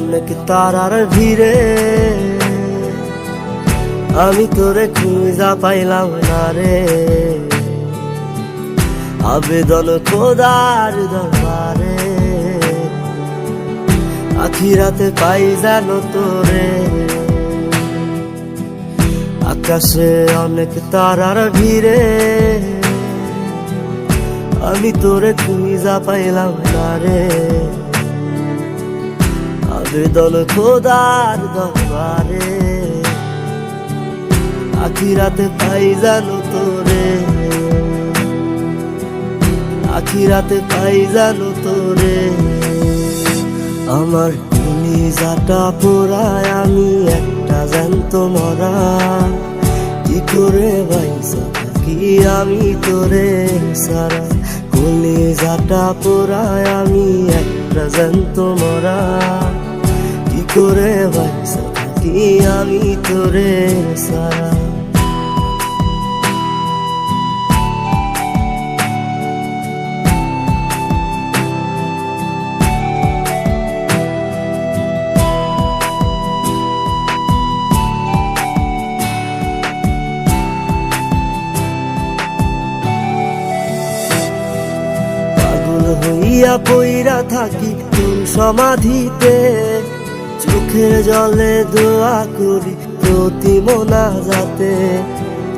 অনেক তারার ভিড়ে আমি তোরে খুঁজা পাইলাম না রে। আবেদন খোদার দরবারে আখিরাতে পাই জানো তোরে। আকাশে অনেক তারার ভিড়ে আমি তোরে খুঁজা পাইলাম না রে। আবেদন খোদার দরবারে আখিরাতে পাই জানো তোরে। আখিরাতে পাই জানো তোরে। আমার কলিজাটা পোড়ায় আমি একটা জ্যান্ত মরা। কি করে বাইসা থাকি আমি তোরে সারা। কলিজাটা পোড়ায় আমি একটা জ্যান্ত মরা। কি করে বাইসা থাকি আমি তোরে সারা। হইয়া পইরা থাকি তোর সমাধিতে, চোখের জলে দোয়া করি প্রতি মোনাজাতে।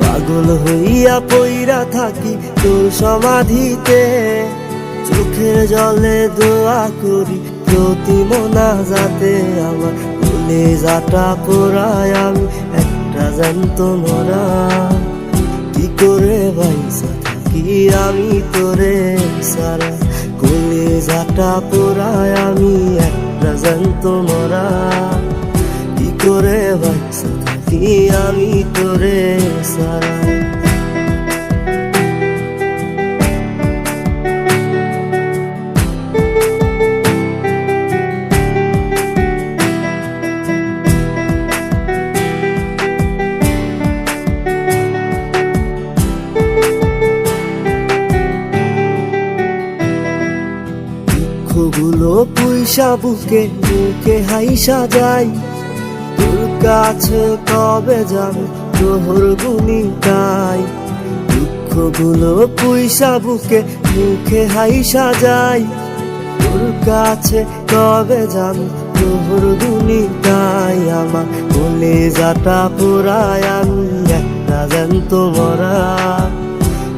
পাগল হইয়া পইরা থাকি তোর সমাধিতে, চোখের জলে দোয়া করি প্রতি মোনাজাতে। আমার কলিজাটা পোড়ায় আমি একটা জ্যান্ত মরা। কি করে বাইসা থাকি আমি তোরে সারা। কলিজাটা পোড়ায় আমি একটা জ্যান্ত মরা। কি করে বাইসা থাকি আমি তোরে সারা। দুঃখগুলো পুইসা বুকে বুকে হাইসা যাই, তোর কাছে কবে যাবো তোর গুনি গাই। দুঃখগুলো পুইসা বুকে বুকে হাইসা যাই, তোর কাছে কবে যাবো তোর গুনি গাই। আমার কলিজাটা পোড়ায় আমি একটা জ্যান্ত মরা।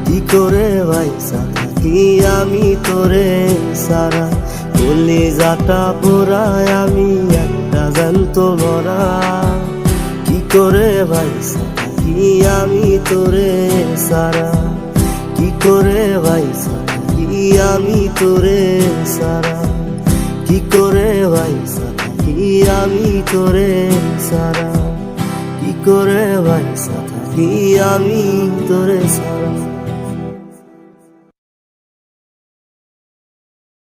কি করে বাইসা থাকি আমি তোরে সারা। কলিজাটা পোড়ায় আমি একটা জ্যান্ত মরা। কি করে বাইসা থাকি আমি তোরে সারা। কি করে বাইসা থাকি আমি তোরে সারা। কি করে বাইসা থাকি আমি তোরে সারা। কি করে বাইসা থাকি আমি তোরে সারা।